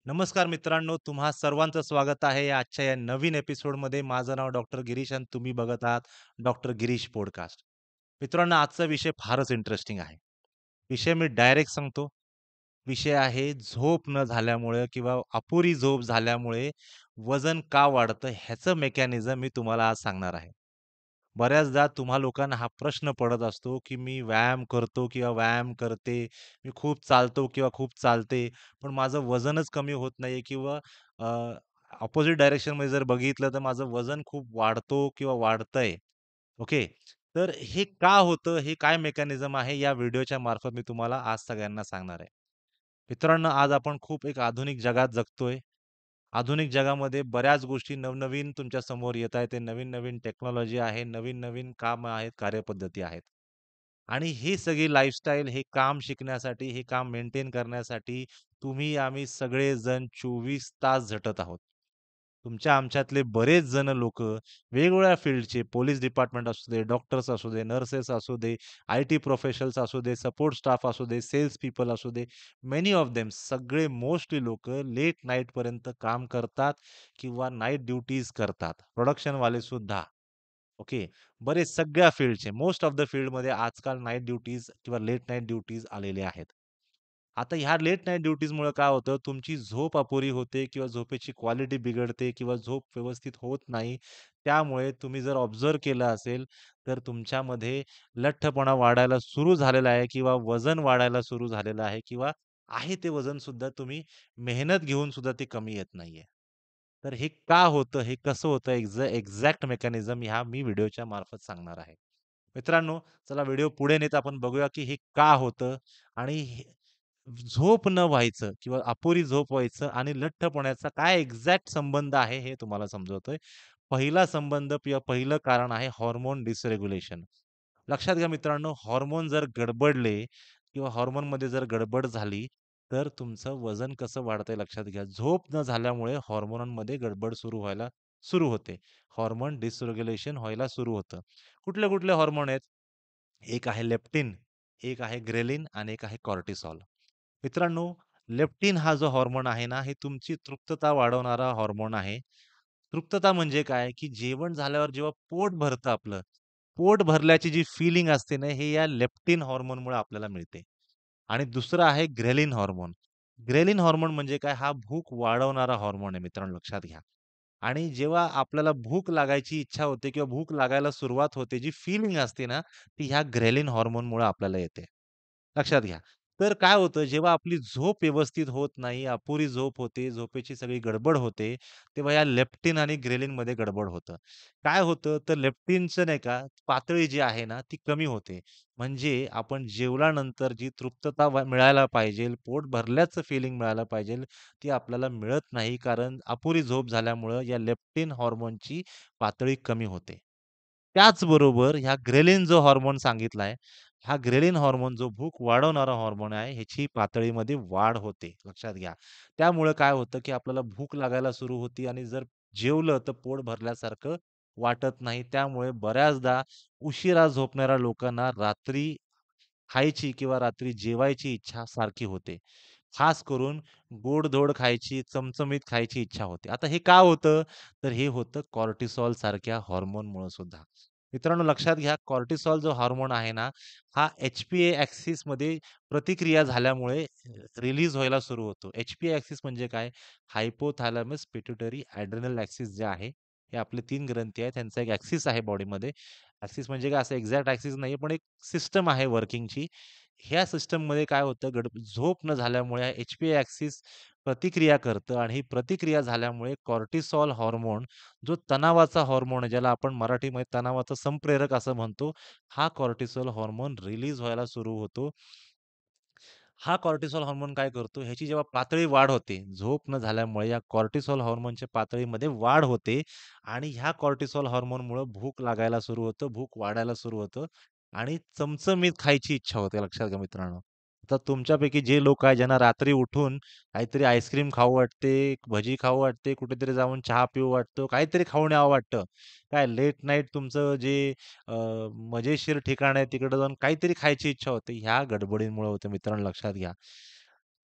नमस्कार मित्रांनो, तुम्हा सर्वांचं स्वागत आहे आजच्या या नवीन एपिसोडमध्ये. माझं नाव डॉक्टर गिरीश आणि तुम्ही बघत आहात डॉक्टर गिरीश पॉडकास्ट. मित्रांनो, आजचा विषय फारच इंटरेस्टिंग आहे. विषय मी डायरेक्ट सांगतो. विषय आहे झोप न झाल्यामुळे किंवा अपुरी झोप झाल्यामुळे वजन का वाढतं ह्याचं मेकॅनिझम मी तुम्हाला आज सांगणार आहे. बऱ्याचदा तुम्हा लोकांना हा प्रश्न पडत असतो, की मी व्यायाम करतो किंवा व्यायाम करते, मी खूप चालतो किंवा खूप चालते, पण माझं वजनच कमी होत नाहीये किंवा अपोझिट डायरेक्शनमध्ये जर बघितलं तर माझं वजन खूप वाढतो किंवा वाढतंय. ओके. तर हे का होतं? हे काय मेकॅनिझम आहे? या व्हिडिओच्या मार्फत मी तुम्हाला आज सगळ्यांना सांगणार आहे. मित्रांनो, आज आपण खूप एक आधुनिक जगात जगतोय. आधुनिक जगामध्ये बऱ्याच गोष्टी नवनवीन तुमच्या समोर येत आहेत. ते नवीन-नवीन टेक्नॉलॉजी आहे, नवीन-नवीन काम आहेत, कार्यपद्धती आहेत. आणि ही सगळी लाईफस्टाईल, हे काम शिकण्यासाठी, हे काम मेंटेन करण्यासाठी तुम्ही आम्ही सगळेजण 24 तास झटत आहोत. तुमच्या आमच्यातले बरेच जण लोकं वेगवेगळ्या फील्डचे पोलिस डिपार्टमेंट असू दे, डॉक्टर्स असू दे, नर्सेस असू दे, आय-टी प्रोफेशनल्स असू दे, सपोर्ट स्टाफ असू दे, सेल्स पीपल असू दे, मेनी ऑफ देम सगळे मोस्टली लोकं लेट नाईटपर्यंत काम करतात किंवा नाईट ड्युटीज करतात. प्रोडक्शनवाले सुद्धा. ओके. बरेच सगळ्या फील्डचे मोस्ट ऑफ द फील्डमध्ये आजकाल नाईट ड्युटीज किंवा लेट नाईट ड्युटीज आलेले आहेत. आता ह्या लेट नाईट ड्युटीजमुळे काय होतं, तुमची झोप अपुरी होते किंवा झोपेची क्वालिटी बिघडते किंवा झोप व्यवस्थित होत नाही. त्यामुळे तुम्ही जर ऑब्झर्व्ह केलं असेल, तर तुमच्यामध्ये लठ्ठपणा वाढायला सुरू झालेला आहे किंवा वजन वाढायला सुरू झालेलं आहे किंवा आहे ते वजन सुद्धा तुम्ही मेहनत घेऊन सुद्धा ते कमी येत नाहीये. तर हे का होतं? हे कसं होतं? एक्झॅक्ट मेकॅनिझम ह्या मी व्हिडिओच्या मार्फत सांगणार आहे. मित्रांनो, चला व्हिडिओ पुढे नेत आपण बघूया, की हे का होतं आणि झोप न व्हायचं किंवा अपुरी झोप व्हायचं आणि लठ्ठपणाचा काय एक्झॅक्ट संबंध आहे, हे तुम्हाला समजवतोय. पहिला संबंध किंवा पहिलं कारण आहे हार्मोन डिसरेग्युलेशन. लक्षात घ्या मित्रांनो, हार्मोन जर गडबडले किंवा हार्मोनमध्ये जर गडबड झाली, तर तुमचं वजन कसं वाढतंय लक्षात घ्या. झोप न झाल्यामुळे हार्मोनांमध्ये गडबड सुरू व्हायला सुरू होते. हार्मोन डिसरेग्युलेशन व्हायला सुरू होतं. कुठले-कुठले हार्मोन आहेत? एक आहे लेप्टिन, एक आहे ग्रेलिन आणि एक आहे कॉर्टिसॉल. मित्रांनो, लेप्टिन हा जो हार्मोन आहे ना, हे तुमची तृप्तता वाढवणारा हार्मोन आहे. तृप्तता म्हणजे काय, की जेवण झाल्यावर जेव्हा पोट भरतं आपलं, पोट भरल्याची जी फीलिंग असते ना, हे या लेप्टिन हार्मोनमुळे आपल्याला मिळते. आणि दुसरं आहे ग्रेलिन हार्मोन. ग्रेलिन हार्मोन म्हणजे काय, हा भूक वाढवणारा हार्मोन आहे मित्रांनो, लक्षात घ्या. आणि जेव्हा आपल्याला भूक लागायची इच्छा होते किंवा भूक लागायला सुरुवात होते, जी फीलिंग असते ना, ती ह्या ग्रेलिन हार्मोनमुळे आपल्याला येते. लक्षात घ्या. तर काय होतं, जेव्हा आपली झोप व्यवस्थित होत नाही, अपुरी झोप होते, झोपेची सगळी गडबड होते, तेव्हा या लेप्टिन आणि ग्रेलिनमध्ये गडबड होतं. काय होतं, तर लेप्टिनचं नाही का, पातळी जी आहे ना, ती कमी होते. म्हणजे आपण जेवल्यानंतर जी तृप्तता मिळायला पाहिजे, पोट भरल्याचं फिलिंग मिळायला पाहिजे, ती आपल्याला मिळत नाही. कारण अपुरी झोप झाल्यामुळं या लेप्टिन हार्मोनची पातळी कमी होते. त्याचबरोबर ह्या ग्रेलिन जो हार्मोन सांगितलाय, हा ग्रेलिन हार्मोन जो भूक वाढवणारा हार्मोन आहे, ह्याची पातळीमध्ये वाढ होते, लक्षात घ्या. त्यामुळे काय होतं, की आपल्याला भूक लागायला सुरू होती आणि जर जेवलं तर पोट भरल्यासारखं वाटत नाही. त्यामुळे बऱ्याचदा उशिरा झोपणाऱ्या लोकांना रात्री खायची किंवा रात्री जेवायची इच्छा सारखी होते. खास करून गोड-धोड खायची, चमचमीत खायची इच्छा होते. आता हे का होतं? तर हे होतं कॉर्टिसॉल सारख्या हार्मोनमुळे सुद्धा. मित्रांनो लक्षात घ्या, कॉर्टिसॉल जो हार्मोन आहे ना, हा एच-पी-ए ॲक्सिसमध्ये प्रतिक्रिया झाल्यामुळे रिलीज व्हायला सुरू होतो. एच-पी-ए ॲक्सिस म्हणजे काय? हायपोथॅलॅमस पिट्युटरी एड्रिनल ॲक्सिस जे आहे, हे आपले 3 ग्रंथी आहेत. त्यांचा एक ॲक्सिस आहे बॉडीमध्ये. ॲक्सिस म्हणजे काय असं एक्झॅक्ट ॲक्सिस नाहीये, पण एक सिस्टम आहे वर्किंगची. ह्या सिस्टममध्ये काय होतं झोप न झाल्यामुळे एच-पी-ए ॲक्सिस प्रतिक्रिया करतं आणि ही प्रतिक्रिया झाल्यामुळे कॉर्टिसॉल हार्मोन जो तणावाचा हार्मोन आहे, ज्याला आपण मराठीमध्ये तणावाचा संप्रेरक असं म्हणतो, हा कॉर्टिसॉल हार्मोन रिलीज व्हायला सुरू होतो. हा कॉर्टिसॉल हार्मोन काय करतो, ह्याची जेव्हा पातळी वाढ होते, झोप न झाल्यामुळे या कॉर्टिसॉल हार्मोनच्या पातळीमध्ये वाढ होते आणि ह्या कॉर्टिसॉल हार्मोनमुळे भूक लागायला सुरू होतं, भूक वाढायला सुरू होतं आणि चमचमीत खायची इच्छा होते. लक्षात घ्या मित्रांनो. आता तुमच्यापैकी जे लोक आहेत, ज्यांना रात्री उठून काहीतरी आईस्क्रीम खाऊ वाटते, भजी खाऊ वाटते, कुठेतरी जाऊन चहा पिऊ वाटतो, काहीतरी खाऊन यावं वाटतं. काय लेट नाईट तुमचं जे अ, मजेशीर ठिकाण आहे तिकडे जाऊन काहीतरी खायची इच्छा होते. ह्या गडबडीमुळे होते मित्रांनो लक्षात घ्या.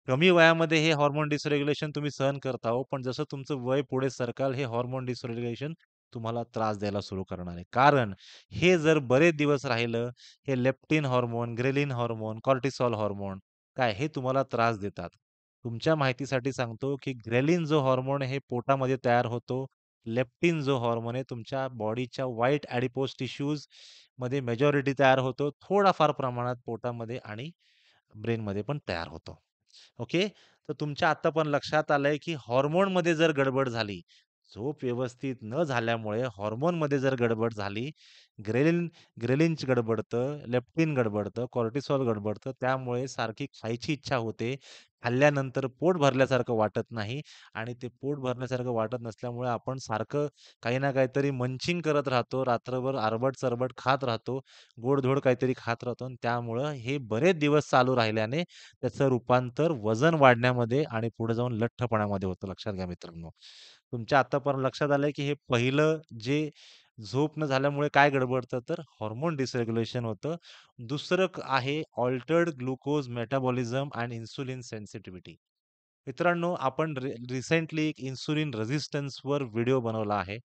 कमी वयामध्ये हे हार्मोन डिसरेग्युलेशन तुम्ही सहन करता हो, पण जसं तुमचं वय पुढे सरकाल हे हार्मोन डिसरेग्युलेशन तुम्हाला त्रास द्यायला सुरू करणार आहे. कारण हे जर बरेच दिवस राहिलं, हे leptin hormone, ghrelin hormone, cortisol hormone काय हे तुम्हाला त्रास देतात. तुमच्या माहितीसाठी सांगतो, की ग्रेलिन जो हार्मोन हे पोटामध्ये तयार होतो. लेप्टिन जो हार्मोन आहे तुमच्या बॉडीच्या व्हाईट ॲडिपोज टिश्यूज मध्ये मेजॉरिटी तयार होतो. थोडाफार प्रमाणात पोटामध्ये आणि ब्रेनमध्ये पण तयार होतो. ओके. तर तुमच्या आता पण लक्षात आलंय, की हॉर्मोनमध्ये जर गडबड झाली, झोप व्यवस्थित न झाल्यामुळे हॉर्मोनमध्ये जर गडबड झाली, ग्रेलिन ग्रेलिन गडबडतं, लेप्टिन गडबडतं, कॉर्टिसॉल गडबडतं. त्यामुळे सारखी खायची इच्छा होते. खाल्ल्यानंतर पोट भरल्यासारखं वाटत नाही आणि ते पोट भरल्यासारखं वाटत नसल्यामुळे आपण सारखं काही ना काहीतरी मंचिंग करत राहतो. रात्रभर आरबट-चरबट खात राहतो. गोडधोड काहीतरी खात राहतो आणि त्यामुळं हे बरेच दिवस चालू राहिल्याने त्याचं रूपांतर वजन वाढण्यामध्ये आणि पुढे जाऊन लठ्ठपणामध्ये होतं. लक्षात घ्या मित्रांनो. तुमच्या आत्तापर्यंत लक्षात आलंय, की हे पहिलं जे झोप न झाल्यामुळे काय गडबडतं, तर हार्मोन डिसरेग्युलेशन होतं. दुसरं आहे Altered glucose metabolism end insulin sensitivity. मित्रांनो, आपण रिसेंटली एक इन्सुलिन रेझिस्टन्सवर व्हिडिओ बनवला आहे.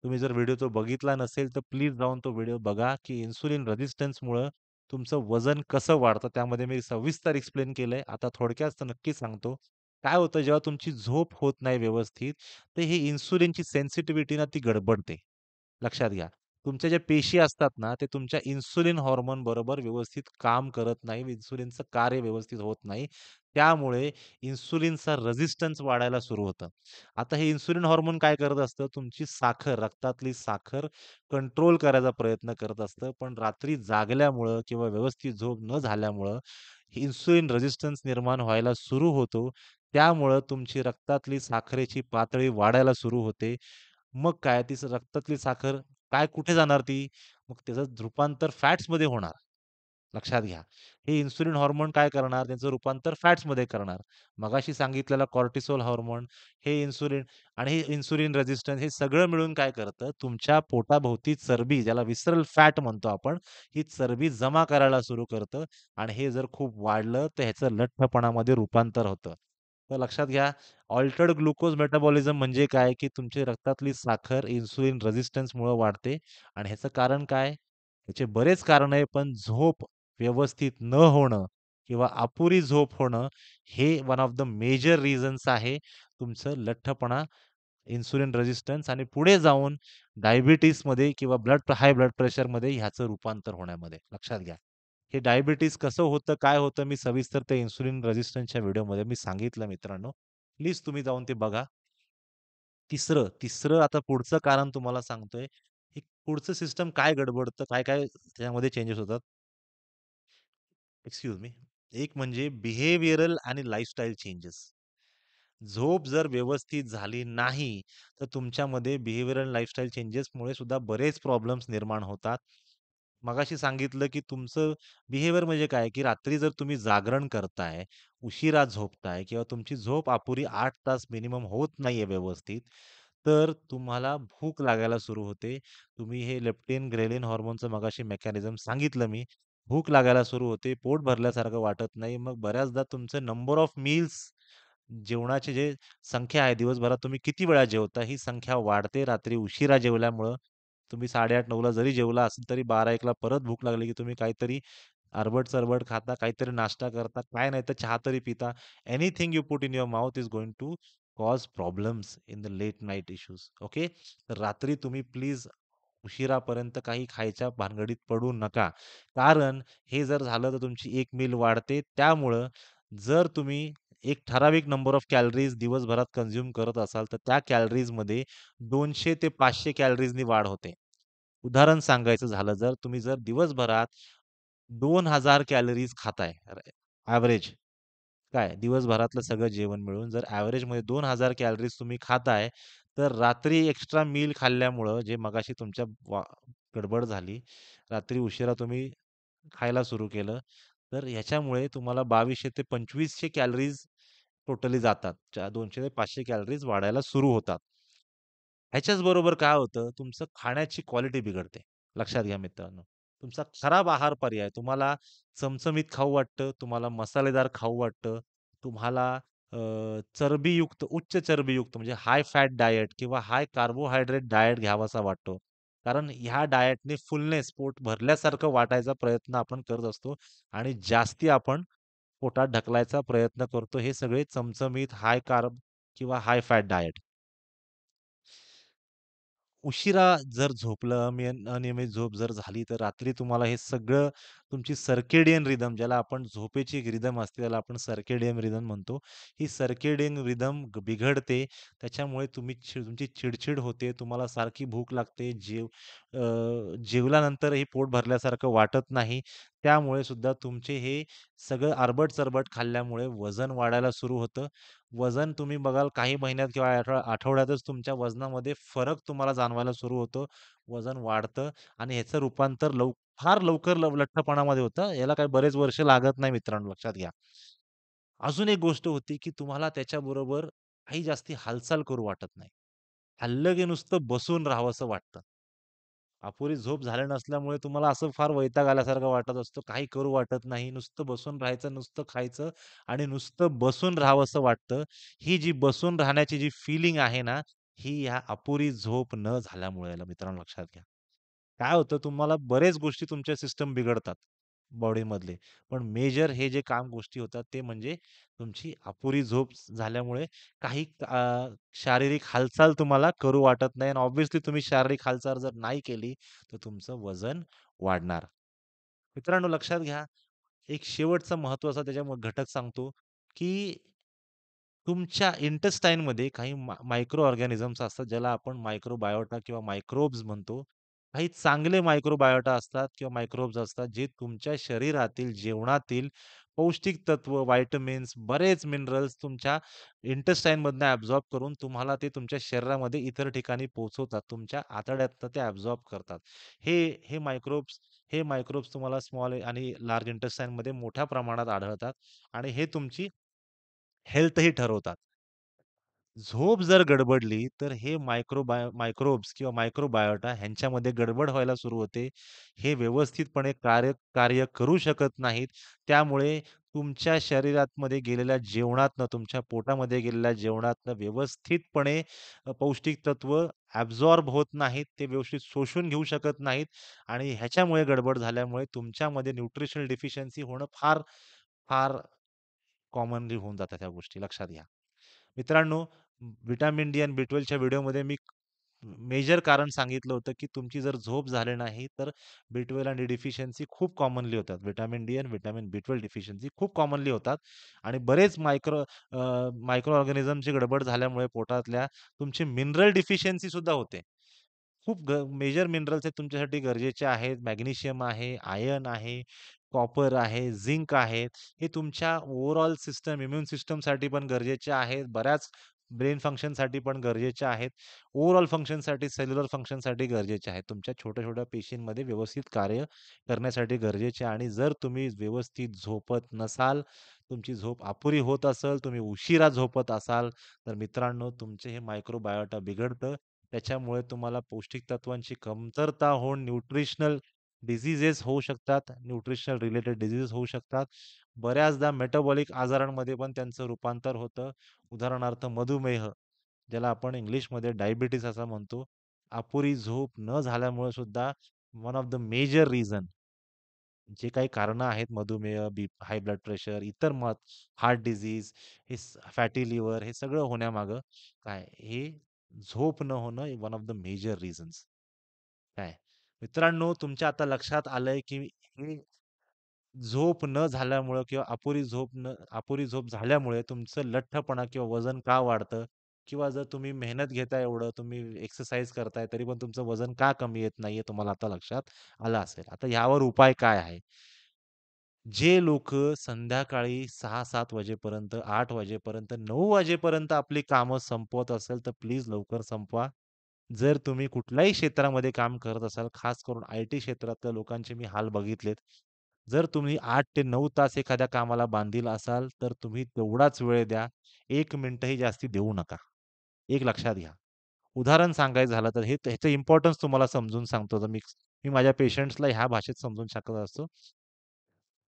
तुम्ही जर व्हिडिओ तो बघितला नसेल, तर प्लीज जाऊन तो व्हिडिओ बघा, की इन्सुलिन रेझिस्टन्समुळं तुमचं वजन कसं वाढतं. त्यामध्ये मी सविस्तर एक्सप्लेन केलंय. आता थोडक्यात नक्की सांगतो. काय होतं जेव्हा तुमची झोप होत नाही व्यवस्थित, तर ही इन्सुलिनची सेन्सिटिव्हिटी ना ती गडबडते. लक्षात घ्या. तुमच्या ज्या पेशी असतात ना, ते तुमच्या इन्सुलिन हार्मोन बरोबर व्यवस्थित काम करत नाही. इन्सुलिनचं कार्य व्यवस्थित होत नाही. त्यामुळे इन्सुलिनचा रेझिस्टन्स वाढायला सुरू होतं. आता हे इन्सुलिन हार्मोन काय करत असतं, तुमची साखर, रक्तातली साखर कंट्रोल करायचा प्रयत्न करत असतं. पण रात्री जागल्यामुळं किंवा व्यवस्थित झोप न झाल्यामुळं इन्सुलिन रेझिस्टन्स निर्माण व्हायला सुरू होतो. त्यामुळं तुमची रक्तातली साखरेची पातळी वाढायला सुरू होते. मग काय ती रक्तातली साखर काय कुठे जाणार ती? मग त्याचं रूपांतर फॅट्समध्ये होणार. लक्षात घ्या. हे इन्सुलिन हार्मोन काय करणार? त्याचं रूपांतर फॅट्समध्ये करणार. मगाशी सांगितलेला कॉर्टिसोल हार्मोन, हे इन्सुलिन आणि हे इन्सुलिन रेझिस्टन्स हे सगळं मिळून काय करतं? तुमच्या पोटाभोवती चरबी ज्याला विसरल फॅट म्हणतो आपण, ही चरबी जमा करायला सुरू करतं आणि हे जर खूप वाढलं, तर ह्याचं लठ्ठपणामध्ये रूपांतर होतं. तर लक्षात घ्या, अल्टर्ड ग्लुकोज मेटाबॉलिझम म्हणजे काय, की तुमची रक्तातली साखर इन्सुलिन रेझिस्टन्समुळं वाढते आणि ह्याचं कारण काय? ह्याचे बरेच कारण आहे, पण झोप व्यवस्थित न होणं किंवा अपुरी झोप होणं, हे one of the major reasons आहे तुमचं लठ्ठपणा, इन्सुलिन रेझिस्टन्स आणि पुढे जाऊन डायबिटीजमध्ये किंवा हाय ब्लड प्रेशरमध्ये ह्याचं रूपांतर होण्यामध्ये. लक्षात घ्या. हे डायबिटीज कसं होतं, काय होतं, मी सविस्तर त्या इन्सुलिन रेझिस्टन्सच्या व्हिडिओमध्ये मी सांगितलं मित्रांनो. प्लीज तुम्ही जाऊन ते बघा. तिसरं, तिसरं आता पुढचं कारण तुम्हाला सांगतोय. हे पुढचं सिस्टम काय गडबडतं, काय-काय त्याच्यामध्ये चेंजेस होतात. Excuse me. एक म्हणजे बिहेवियरल आणि लाईफस्टाईल चेंजेस. झोप जर व्यवस्थित झाली नाही, तर तुमच्यामध्ये बिहेवियरल लाईफस्टाईल चेंजेसमुळे सुद्धा बरेच प्रॉब्लेम्स निर्माण होतात. मगाशी सांगितलं, की तुमचं बिहेवियर म्हणजे काय, की रात्री जर तुम्ही जागरण करताय, उशिरा झोपताय किंवा तुमची झोप अपुरी 8 तास मिनिमम होत नाहीये व्यवस्थित, तर तुम्हाला भूक लागायला सुरू होते. तुम्ही हे लेप्टिन, ग्रेलिन हार्मोनचं मगाशी मेकॅनिझम सांगितलं मी. भूक लागायला सुरू होते, पोट भरल्यासारखं वाटत नाही. मग बऱ्याचदा तुमचं नंबर ऑफ मील्स जेवणाची जे संख्या आहे, दिवसभरात तुम्ही किती वेळा जेवता, ही संख्या वाढते रात्री उशिरा जेवल्यामुळं. तुम्ही 8:30-9:00ला जरी जेवला असेल, तरी 12-1:00ला परत भूक लागली, की तुम्ही काहीतरी अरबट-चरबट खाता, काहीतरी नाश्ता करता, काय नाही तर चहा तरी पिता. Anything you put in your mouth is going to cause problems in the late night issues. Okay. तर रात्री तुम्ही प्लीज उशिरापर्यंत काही खायच्या भानगडीत पडू नका. कारण हे जर झालं तर तुमची एक मील वाढते. त्यामुळं जर तुम्ही एक ठराविक नंबर ऑफ कॅलरीज दिवसभरात कंझ्युम करत असाल, तर त्या कॅलरीजमध्ये 200 ते 500 कॅलरीजनी वाढ होते. उदाहरण सांगायचं झालं जर तुम्ही जर दिवसभरात 2000 कॅलरीज खाताय एव्हरेज काय दिवसभरातलं सगळं जेवण मिळून जर एव्हरेजमध्ये 2000 कॅलरीज तुम्ही खाताय, तर रात्री एक्स्ट्रा मील खाल्ल्यामुळं जे मगाशी तुमच्या गडबड झाली, रात्री उशिरा तुम्ही खायला सुरू केलं, तर ह्याच्यामुळे तुम्हाला 2200 ते 2500 कॅलरीज टोटली जातात. 200 ते 500 कॅलरीज वाढायला सुरू होतात. ह्याच्याच बरोबर काय होतं, तुमचं खाण्याची क्वालिटी बिघडते. लक्षात घ्या मित्रांनो. तुमचा खराब आहार पर्याय तुम्हाला चमचमीत खाऊ वाटतं, तुम्हाला मसालेदार खाऊ वाटतं. तुम्हाला चरबीयुक्त, उच्च चरबीयुक्त म्हणजे हाय फॅट डायट किंवा हाय कार्बोहायड्रेट डायट घ्यावासा वाटतो. कारण ह्या डायटने फुलनेस, पोट भरल्यासारखं वाटायचा प्रयत्न आपण करत असतो आणि जास्ती आपण पोटात ढकलायचा प्रयत्न करतो. हे सगळे चमचमीत हाय कार्ब किंवा हाय फॅट डायट. उशिरा जर झोपलं, अनियमित झोप जर झाली, तर रात्री तुम्हाला हे सगळं तुमची सर्केडियन रिदम, ज्याला आपण झोपेची एक रिदम असते, त्याला आपण सर्केडियन रिदम म्हणतो. ही सर्केडियन रिदम बिघडते. त्याच्यामुळे तुमची चिड होते. तुम्हाला सारखी भूक लागते. जेवल्यानंतरही पोट भरल्यासारखं वाटत नाही. त्यामुळे सुद्धा तुमचे हे सगळं अरबट-चरबट खाल्ल्यामुळे वजन वाढायला सुरू होतं. वजन तुम्ही बघाल काही महिन्यात किंवा आठवड्यातच तुमच्या वजनामध्ये फरक तुम्हाला जाणवायला सुरू होतो. वजन वाढतं आणि ह्याचं रूपांतर फार लवकर लठ्ठपणामध्ये होतं. याला काही बरेच वर्ष लागत नाही मित्रांनो, लक्षात घ्या. अजून एक गोष्ट होती, की तुम्हाला त्याच्याबरोबर काही जास्ती हालचाल करू वाटत नाही. खाल्लं की नुसतं बसून राहावसं वाटतं. अपुरी झोप झाल्या नसल्यामुळे तुम्हाला असं फार वैताग आल्यासारखं वाटत असतं. काही करू वाटत नाही. नुसतं बसून राहायचं, नुसतं खायचं आणि नुसतं बसून राहावंसं वाटतं. ही जी बसून राहण्याची जी फिलिंग आहे ना, ही ह्या अपुरी झोप न झाल्यामुळे आहे मित्रांनो, लक्षात घ्या. काय होतं तुम्हाला बरेच गोष्टी तुमच्या सिस्टम बिघडतात बॉडीमधले. पण मेजर हे जे काम गोष्टी होतात ते म्हणजे तुमची अपुरी झोप झाल्यामुळे काही शारीरिक हालचाल तुम्हाला करू वाटत नाही आणि ऑब्व्हियसली तुम्ही शारीरिक हालचाल जर नाही केली, तर तुमचं वजन वाढणार. मित्रांनो लक्षात घ्या, एक शेवटचा महत्त्वाचा घटक सांगतो, की तुमच्या इंटेस्टाईनमध्ये काही मायक्रो ऑर्गॅनिझम्स असतात, ज्याला आपण मायक्रोबायोटा किंवा मायक्रोब्स म्हणतो. काही चांगले मायक्रोबायोटा असतात किंवा मायक्रोब्स असतात, जे तुमच्या शरीरातील जेवणातील पौष्टिक तत्व, व्हिटॅमिन्स, बरेच मिनरल्स तुमच्या इंटेस्टाईनमधनं ॲब्सॉर्ब करून तुम्हाला ते तुमच्या शरीरामध्ये इतर ठिकाणी पोहोचवतात. तुमच्या आतड्यातनं ते ॲब्सॉर्ब करतात. हे हे मायक्रोब्स हे मायक्रोब्स तुम्हाला स्मॉल आणि लार्ज इंटेस्टाईनमध्ये मोठ्या प्रमाणात आढळतात आणि हे तुमची हेल्थही ठरवतात. झोप जर गडबडली, तर हे मायक्रोब्स किंवा मायक्रोबायोटा ह्यांच्यामध्ये गडबड व्हायला सुरू होते. हे व्यवस्थितपणे कार्य करू शकत नाहीत. त्यामुळे तुमच्या शरीरामध्ये गेलेल्या जेवणातनं, तुमच्या पोटामध्ये गेलेल्या जेवणातनं व्यवस्थितपणे पौष्टिक तत्व ॲब्सॉर्ब होत नाहीत. ते व्यवस्थित शोषून घेऊ शकत नाहीत आणि ह्याच्यामुळे गडबड झाल्यामुळे तुमच्यामध्ये न्यूट्रिशनल डेफिशियन्सी होणं फार, फार कॉमनली होऊन जातात ह्या गोष्टी लक्षात घ्या. मित्रांनो, व्हिटॅमिन डी आणि बी12च्या व्हिडिओमध्ये मी मेजर कारण सांगितलं होतं, की तुमची जर झोप झाली नाही, तर बी12 आणि डिफिशियन्सी खूप कॉमनली होतात. व्हिटॅमिन डी आणि व्हिटॅमिन बी12 डिफिशियन्सी खूप कॉमनली होतात आणि बरेच मायक्रो ऑर्गॅनिझमची गडबड झाल्यामुळे पोटातल्या तुमची मिनरल डिफिशियन्सी सुद्धा होते. खूप मेजर मिनरल्स आहेत तुमच्यासाठी गरजेचे आहेत. मॅग्नेशियम आहे, आयर्न आहे, कॉपर आहे, झिंक आहेत. हे तुमच्या ओव्हरऑल सिस्टम, इम्यून सिस्टमसाठी पण गरजेचे आहेत. बऱ्याच ब्रेन फंक्शनसाठी पण गरजेचे आहेत. ओव्हरऑल फंक्शनसाठी, सेल्युलर फंक्शनसाठी गरजेचे आहेत. तुमच्या छोट्या-छोट्या पेशींमध्ये व्यवस्थित कार्य करण्यासाठी गरजेचे आहे आणि जर तुम्ही व्यवस्थित झोपत नसाल, तुमची झोप अपुरी होत असेल, तुम्ही उशिरा झोपत असाल, तर मित्रांनो तुमचे हे मायक्रोबायोटा बिघडतं. त्याच्यामुळे तुम्हाला पौष्टिक तत्वांची कमतरता होऊन न्यूट्रिशनल डिसीजेस होऊ शकतात. न्यूट्रिशनल रिलेटेड डिसीजेस होऊ शकतात. बऱ्याचदा मेटाबॉलिक आजारांमध्ये पण त्यांचं रूपांतर होतं. उदाहरणार्थ मधुमेह, ज्याला आपण इंग्लिशमध्ये डायबिटीज असं म्हणतो. अपुरी झोप न झाल्यामुळे सुद्धा one of the major reason जे काही कारणं आहेत मधुमेह, हाय ब्लड प्रेशर, इतर हार्ट डिसीज, फॅटी लिव्हर हे सगळं होण्यामागं काय हे झोप न होणं one of the major reasons. काय मित्रांनो तुमच्या आता लक्षात आलंय, की हे झोप न झाल्यामुळं किंवा अपुरी झोप झाल्यामुळे तुमचं लठ्ठपणा किंवा वजन का वाढतं? किंवा जर तुम्ही मेहनत घेताय एवढं, तुम्ही एक्सरसाइज करताय, तरी पण तुमचं वजन का कमी येत नाहीये, तुम्हाला आता लक्षात आलं असेल. आता ह्यावर उपाय काय आहे? जे लोकं संध्याकाळी 6-7 वाजेपर्यंत, 8 वाजेपर्यंत, 9 वाजेपर्यंत आपली कामं संपवत असेल, तर प्लीज लवकर संपवा. जर तुम्ही कुठल्याही क्षेत्रामध्ये काम करत असाल, खास करून आय-टी क्षेत्रातल्या लोकांचे मी हाल बघितलेत. जर तुम्ही 8 ते 9 तास एखाद्या कामाला बांधील असाल, तर तुम्ही तेवढाच वेळ द्या. 1 मिनिटही जास्ती देऊ नका. एक लक्षात घ्या. उदाहरण सांगायचं झालं तर ह्याचं इम्पोर्टन्स तुम्हाला समजून सांगतो. तर मी मी माझ्या पेशंट्सला ह्या भाषेत समजून सांगत असतो.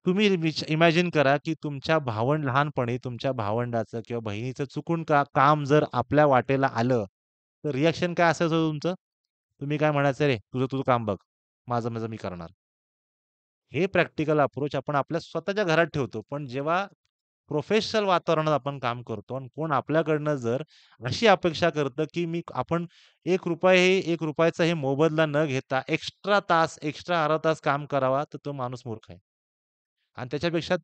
तुम्ही इमॅजिन करा, की तुमच्या लहानपणी तुमच्या भावंडाचं किंवा बहिणीचं चुकून काम जर आपल्या वाटेला आलं, तर रिएक्शन काय असायचं तुमचं? तुम्ही काय म्हणायचं, "रे, तुझं तुझं काम बघ. माझं मी करणार." हे प्रॅक्टिकल अप्रोच आपण आपल्या स्वतःच्या घरात ठेवतो. पण जेव्हा प्रोफेशनल वातावरणात आपण काम करतो आणि कोण आपल्याकडनं जर अशी अपेक्षा करतं, की आपण ₹1 हे ₹1 हे मोबदला न घेता एक्स्ट्रा तास, एक्स्ट्रा अर्धा तास काम करावा, तर तो माणूस मूर्ख आहे. आणि त्याच्यापेक्षा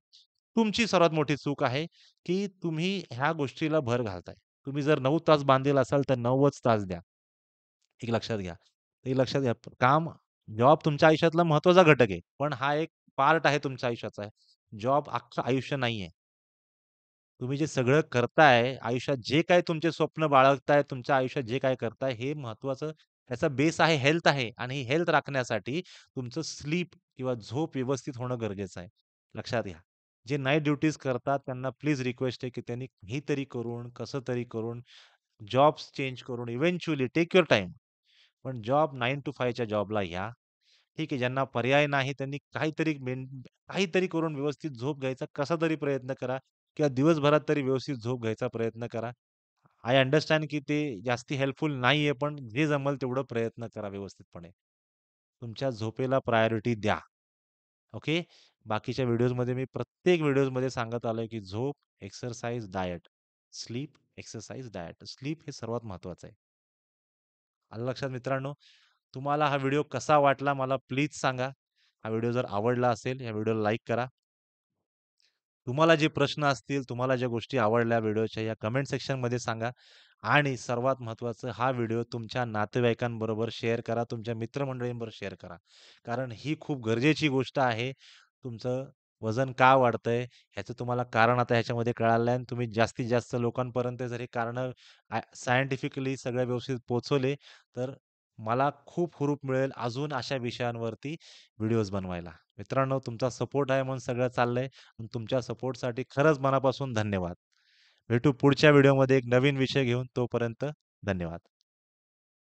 तुमची सर्वात मोठी चूक आहे, की तुम्ही ह्या गोष्टीला भर घालताय. तुम्ही जर 9 तास बांधील असाल, तर 9च तास द्या. एक लक्षात घ्या. हे लक्षात घ्या. जॉब तुमच्या आयुष्यातला महत्त्वाचा घटक आहे. पण हा एक पार्ट आहे तुमच्या आयुष्याचा. जॉब अख्खं आयुष्य नाहीये. तुम्ही जे सगळं करताय, आयुष्यात जे काही तुमचे स्वप्न बाळगताय, तुमच्या आयुष्यात जे काही करताय, हे महत्त्वाचं त्याचा बेस आहे, हेल्थ आहे आणि ही हेल्थ राखण्यासाठी तुमचं स्लीप किंवा झोप व्यवस्थित होणं गरजेचं आहे. लक्षात घ्या. जे नाईट ड्युटीज करतात त्यांना प्लीज रिक्वेस्ट आहे, की त्यांनी काहीतरी करून, कसं तरी करून, जॉब्स चेंज करून इव्हेंच्युअली टेक युअर टाईम. पण जॉब 9 to 5 च्या जॉबला या. ठीक आहे, ज्यांना पर्याय नाही त्यांनी काहीतरी करून व्यवस्थित झोप घ्यायचा कसा तरी प्रयत्न करा किंवा दिवसभरात तरी व्यवस्थित झोप घ्यायचा प्रयत्न करा. आय अंडरस्टँड की ते जास्ती हेल्पफुल नाहीये, पण जे जमेल तेवढं प्रयत्न करा व्यवस्थितपणे. तुमच्या झोपेला प्रायोरिटी द्या. ओके. बाकीच्या व्हिडिओजमध्ये मी प्रत्येक व्हिडिओजमध्ये सांगत आलोय, की झोप, exercise, diet. Sleep, exercise, diet. Sleep हे सर्वात महत्वाचं आहे. आलं लक्षात मित्रांनो? तुम्हाला हा व्हिडिओ कसा वाटला मला प्लीज सांगा. हा व्हिडिओ जर आवडला असेल, या व्हिडिओला लाईक करा. तुम्हाला जे प्रश्न असतील, तुम्हाला ज्या गोष्टी आवडल्या व्हिडिओच्या या कमेंट सेक्शनमध्ये सांगा आणि सर्वात महत्त्वाचं हा व्हिडिओ तुमच्या नातेवाईकांबरोबर शेअर करा, तुमच्या मित्रमंडळींबरोबर शेअर करा. कारण ही खूप गरजेची गोष्ट आहे. तुमचं वजन का वाढतंय ह्याचं तुम्हाला कारण आता ह्याच्यामध्ये कळालं आहे आणि तुम्ही जास्तीत जास्त लोकांपर्यंत जर हे कारणं सायंटिफिकली सगळ्या व्यवस्थित पोहोचवले, तर मला खूप हुरूप मिळेल अजून अशा विषयांवरती व्हिडिओज बनवायला. मित्रांनो, तुमचा सपोर्ट आहे म्हणून सगळं चाललंय. आणि तुमच्या सपोर्टसाठी खरंच मनापासून धन्यवाद. भेटू पुढच्या व्हिडिओमध्ये एक नवीन विषय घेऊन. तोपर्यंत धन्यवाद.